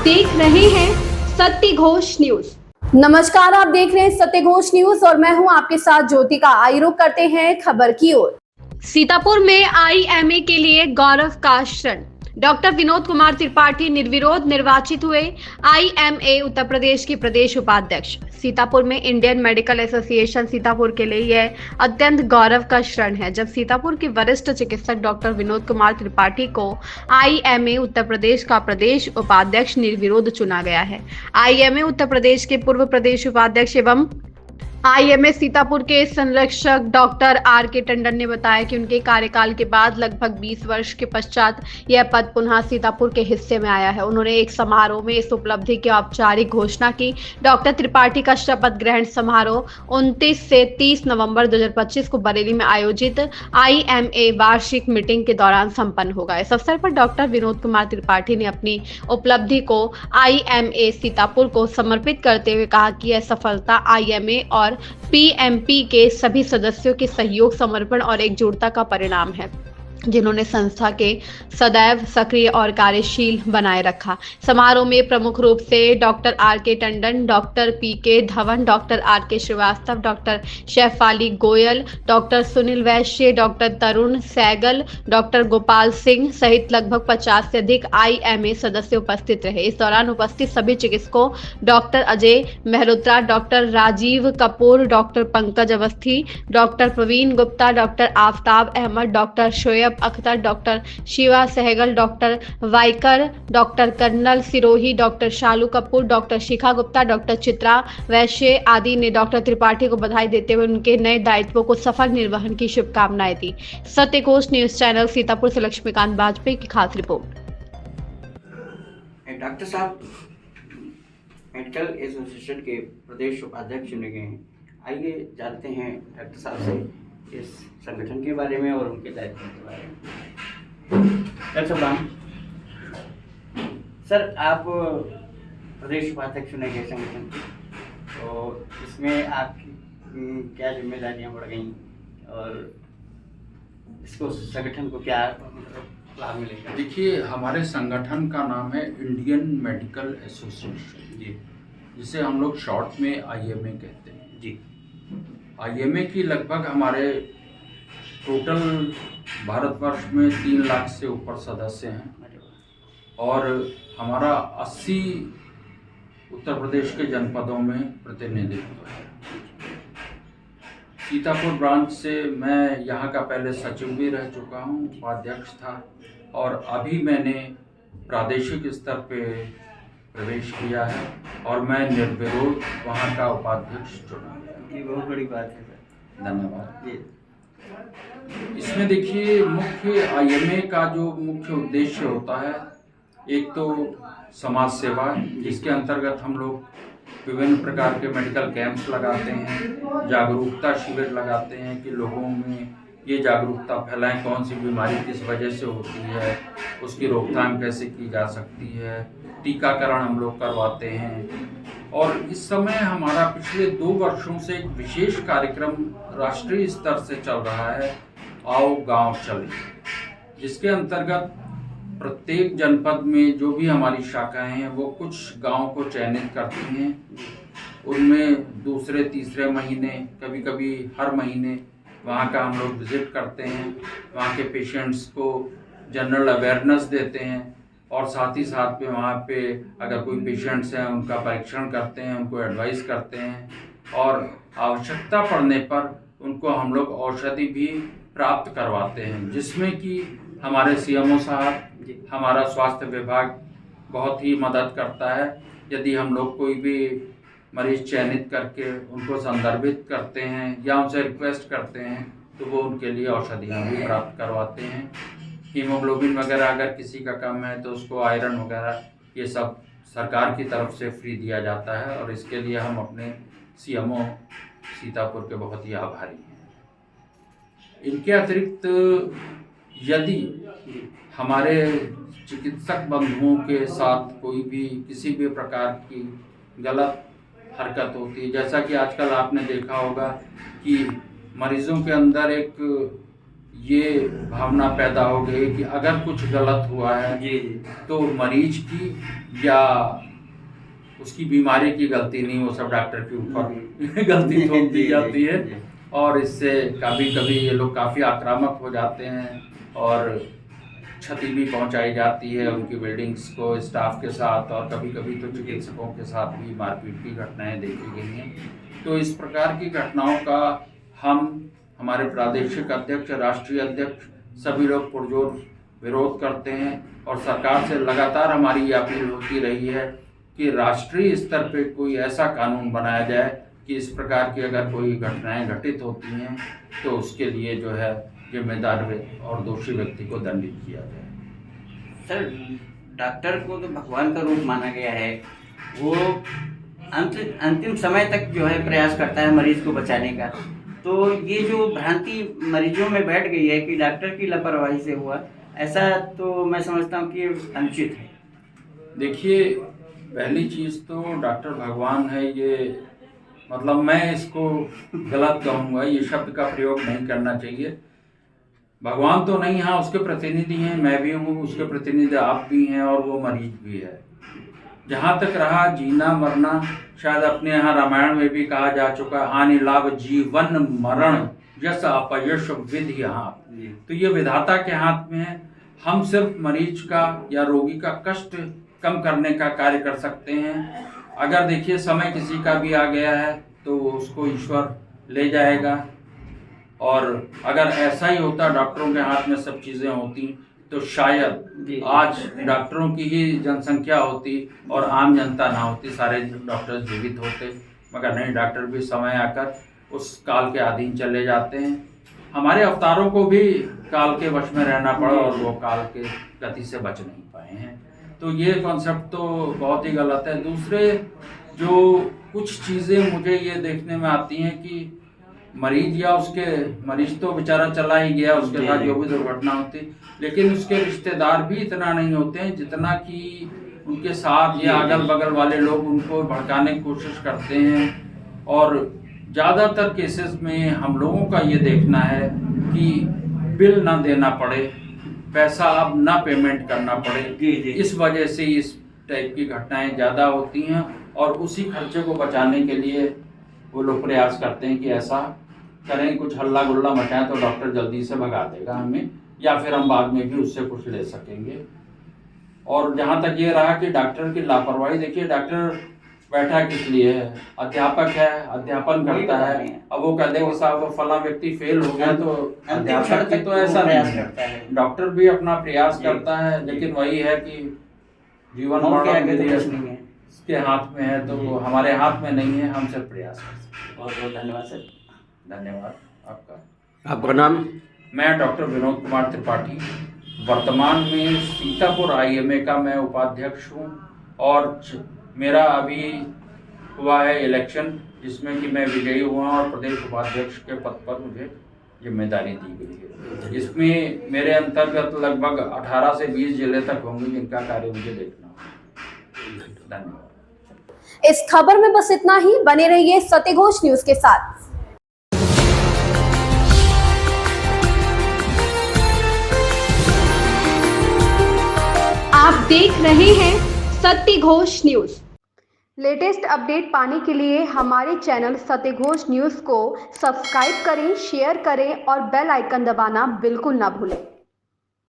देख रहे हैं सत्य घोष न्यूज। नमस्कार, आप देख रहे हैं सत्य घोष न्यूज और मैं हूं आपके साथ ज्योतिका। आइए रुक करते हैं खबर की ओर। सीतापुर में आईएमए के लिए गौरव का क्षण। डॉक्टर विनोद कुमार त्रिपाठी निर्विरोध निर्वाचित हुए आईएमए उत्तर प्रदेश के प्रदेश उपाध्यक्ष। सीतापुर में इंडियन मेडिकल एसोसिएशन सीतापुर के लिए यह अत्यंत गौरव का क्षण है जब सीतापुर के वरिष्ठ चिकित्सक डॉक्टर विनोद कुमार त्रिपाठी को आईएमए उत्तर प्रदेश का प्रदेश उपाध्यक्ष निर्विरोध चुना गया है। आईएमए उत्तर प्रदेश के पूर्व प्रदेश उपाध्यक्ष एवं आईएमए सीतापुर के संरक्षक डॉक्टर आर के टंडन ने बताया कि उनके कार्यकाल के बाद लगभग 20 वर्ष के पश्चात यह पद पुनः सीतापुर के हिस्से में आया है। उन्होंने एक समारोह में इस उपलब्धि की औपचारिक घोषणा की। डॉक्टर त्रिपाठी का शपथ ग्रहण समारोह 29 से 30 नवंबर 2025 को बरेली में आयोजित आईएमए वार्षिक मीटिंग के दौरान संपन्न होगा। इस अवसर पर डॉक्टर विनोद कुमार त्रिपाठी ने अपनी उपलब्धि को आईएमए सीतापुर को समर्पित करते हुए कहा कि यह सफलता आईएमए और पीएमपी के सभी सदस्यों के सहयोग, समर्पण और एकजुटता का परिणाम है, जिन्होंने संस्था के सदैव सक्रिय और कार्यशील बनाए रखा। समारोह में प्रमुख रूप से डॉक्टर आर के टंडन, डॉक्टर पी के धवन, डॉक्टर आर के श्रीवास्तव, डॉक्टर शेफाली गोयल, डॉक्टर सुनील वैश्य, डॉक्टर तरुण सैगल, डॉक्टर गोपाल सिंह सहित लगभग 50 से अधिक आईएमए सदस्य उपस्थित रहे। इस दौरान उपस्थित सभी चिकित्सकों doctor Ajay Mehrotra, doctor Rajiv Kapoor, doctor Pankaj Awasthi, doctor Praveen Gupta, doctor Aftab Ahmed, doctor Shoaib Akhtar, doctor Shiva Sehgal, doctor Waikar, doctor colonel Sirohi, doctor Shalu Kapoor, doctor Shikha Gupta, doctor Chitra Vaishya आदि ने डॉक्टर त्रिपाठी को बधाई देते हुए उनके नए दायित्वों को सफल निर्वहन की शुभकामनाएं दी। सत्य घोष न्यूज चैनल सीतापुर से लक्ष्मीकांत वाजपेयी की खास रिपोर्ट। डॉक्टर साहब मेडिकल एसोसिएशन के प्रदेश उपाध्यक्ष चुने गए हैं। आइए जानते हैं डॉक्टर साहब से इस संगठन के बारे में और उनके दायित्व के बारे में। डॉक्टर साहब, सर आप प्रदेश उपाध्यक्ष चुने गए संगठन के, तो इसमें आपकी क्या जिम्मेदारियां बढ़ गई और इसको संगठन को क्या लाभ मिलेगा? देखिए, हमारे संगठन का नाम है इंडियन मेडिकल एसोसिएशन जी, जिसे हम लोग शॉर्ट में आईएमए कहते हैं जी। आईएमए की लगभग हमारे टोटल भारतवर्ष में 3 लाख से ऊपर सदस्य हैं और हमारा 80 उत्तर प्रदेश के जनपदों में प्रतिनिधित्व है। सीतापुर ब्रांच से मैं यहाँ का पहले सचिव भी रह चुका हूँ, उपाध्यक्ष था, और अभी मैंने प्रादेशिक स्तर पे प्रवेश किया है और मैं निर्विरोध वहाँ का उपाध्यक्ष चुना गया। ये बहुत बड़ी बात है सर। धन्यवाद। जी। इसमें देखिए, मुख्य आईएमए का जो मुख्य उद्देश्य होता है, एक तो समाज सेवा, जिसके अंतर्गत हम लोग विभिन्न प्रकार के मेडिकल कैंप्स लगाते हैं, जागरूकता शिविर लगाते हैं कि लोगों में ये जागरूकता फैलाएं, कौन सी बीमारी किस वजह से होती है, उसकी रोकथाम कैसे की जा सकती है, टीकाकरण हम लोग करवाते हैं। और इस समय हमारा पिछले 2 वर्षों से एक विशेष कार्यक्रम राष्ट्रीय स्तर से चल रहा है, आओ गांव चले, जिसके अंतर्गत प्रत्येक जनपद में जो भी हमारी शाखाएं हैं वो कुछ गांव को चयनित करती हैं। उनमें दूसरे तीसरे महीने, कभी कभी हर महीने वहाँ का हम लोग विजिट करते हैं, वहाँ के पेशेंट्स को जनरल अवेयरनेस देते हैं और साथ ही साथ में वहाँ पे अगर कोई पेशेंट्स हैं उनका परीक्षण करते हैं, उनको एडवाइस करते हैं और आवश्यकता पड़ने पर उनको हम लोग औषधि भी प्राप्त करवाते हैं, जिसमें कि हमारे सीएमओ साहब, हमारा स्वास्थ्य विभाग बहुत ही मदद करता है। यदि हम लोग कोई भी मरीज चयनित करके उनको संदर्भित करते हैं या उनसे रिक्वेस्ट करते हैं तो वो उनके लिए औषधियाँ भी प्राप्त करवाते हैं। हीमोग्लोबिन वगैरह अगर किसी का कम है तो उसको आयरन वगैरह ये सब सरकार की तरफ से फ्री दिया जाता है और इसके लिए हम अपने सीएमओ सीतापुर के बहुत ही आभारी हैं। इनके अतिरिक्त यदि हमारे चिकित्सक बंधुओं के साथ कोई भी किसी भी प्रकार की गलत हरकत होती है, जैसा कि आजकल आपने देखा होगा कि मरीजों के अंदर एक ये भावना पैदा हो गई कि अगर कुछ गलत हुआ है जी जी तो मरीज की या उसकी बीमारी की गलती नहीं, वो सब डॉक्टर के ऊपर गलती थोप दी जाती है। और इससे कभी कभी ये लोग काफ़ी आक्रामक हो जाते हैं और क्षति भी पहुंचाई जाती है उनकी बिल्डिंग्स को स्टाफ के साथ, और कभी कभी तो चिकित्सकों के साथ भी मारपीट की घटनाएं देखी गई हैं। तो इस प्रकार की घटनाओं का हमारे प्रादेशिक अध्यक्ष, राष्ट्रीय अध्यक्ष सभी लोग पुरजोर विरोध करते हैं और सरकार से लगातार हमारी ये अपील होती रही है कि राष्ट्रीय स्तर पे कोई ऐसा कानून बनाया जाए कि इस प्रकार की अगर कोई घटनाएं घटित होती हैं तो उसके लिए जो है जिम्मेदार और दोषी व्यक्ति को दंडित किया जाए। सर, डॉक्टर को तो भगवान का रूप माना गया है, वो अंतिम समय तक जो है प्रयास करता है मरीज को बचाने का। तो ये जो भ्रांति मरीजों में बैठ गई है कि डॉक्टर की लापरवाही से हुआ, ऐसा तो मैं समझता हूँ कि अनुचित है। देखिए, पहली चीज़ तो डॉक्टर भगवान है, ये मतलब मैं इसको गलत कहूँगा, ये शब्द का प्रयोग नहीं करना चाहिए। भगवान तो नहीं, हाँ उसके प्रतिनिधि हैं, मैं भी हूँ उसके प्रतिनिधि, आप भी हैं और वो मरीज भी है। जहाँ तक रहा जीना मरना, शायद अपने यहाँ रामायण में भी कहा जा चुका, हानि लाभ जीवन मरण यश अपयश विधि हाथ। तो ये विधाता के हाथ में है। हम सिर्फ मरीज का या रोगी का कष्ट कम करने का कार्य कर सकते हैं। अगर देखिए समय किसी का भी आ गया है तो उसको ईश्वर ले जाएगा, और अगर ऐसा ही होता, डॉक्टरों के हाथ में सब चीज़ें होती, तो शायद आज डॉक्टरों की ही जनसंख्या होती और आम जनता ना होती, सारे डॉक्टर जीवित होते। मगर नहीं, डॉक्टर भी समय आकर उस काल के अधीन चले जाते हैं। हमारे अवतारों को भी काल के वश में रहना पड़ा और वो काल के गति से बच नहीं पाए हैं। तो ये कॉन्सेप्ट तो बहुत ही गलत है। दूसरे जो कुछ चीज़ें मुझे ये देखने में आती हैं कि मरीज तो बेचारा चला ही गया, उसके साथ जो भी दुर्घटना होती, लेकिन उसके रिश्तेदार भी इतना नहीं होते हैं जितना कि उनके साथ या अगल बगल वाले लोग उनको भड़काने की कोशिश करते हैं। और ज़्यादातर केसेस में हम लोगों का ये देखना है कि बिल ना देना पड़े, पैसा अब ना पेमेंट करना पड़े, इस वजह से इस टाइप की घटनाएं ज़्यादा होती हैं। और उसी खर्चे को बचाने के लिए वो लोग प्रयास करते हैं कि ऐसा करें, कुछ हल्ला गुल्ला मचाएं तो डॉक्टर जल्दी से भगा देगा हमें, या फिर हम बाद में भी उससे कुछ ले सकेंगे। और जहाँ तक ये रहा कि डॉक्टर की लापरवाही, देखिए डॉक्टर बैठा किस लिए है, अध्यापक है, अध्यापन करता है। अब वो कह दें कि साहब फला व्यक्ति फेल हो गया, तो अध्यापक की तो ऐसा नहीं है, डॉक्टर भी अपना प्रयास करता है, लेकिन वही है कि जीवन मरण उसके हाथ में है, तो वो हमारे हाथ में नहीं है, हम सिर्फ प्रयास कर सकते हैं। बहुत बहुत धन्यवाद सर। धन्यवाद आपका। आपका नाम? मैं डॉक्टर विनोद कुमार त्रिपाठी, वर्तमान में सीतापुर IMA का मैं उपाध्यक्ष हूँ, और मेरा अभी हुआ है इलेक्शन, जिसमें कि मैं विजयी हुआ और प्रदेश उपाध्यक्ष के पद पर मुझे जिम्मेदारी दी गई है। इसमें मेरे अंतर्गत लगभग 18 से 20 जिले तक होंगे जिनका कार्य मुझे देखना होगा। धन्यवाद। इस खबर में बस इतना ही। बने रहिए सत्यघोष न्यूज के साथ। आप देख रहे हैं सत्यघोष न्यूज। लेटेस्ट अपडेट पाने के लिए हमारे चैनल सत्यघोष न्यूज को सब्सक्राइब करें, शेयर करें और बेल आइकन दबाना बिल्कुल ना भूलें।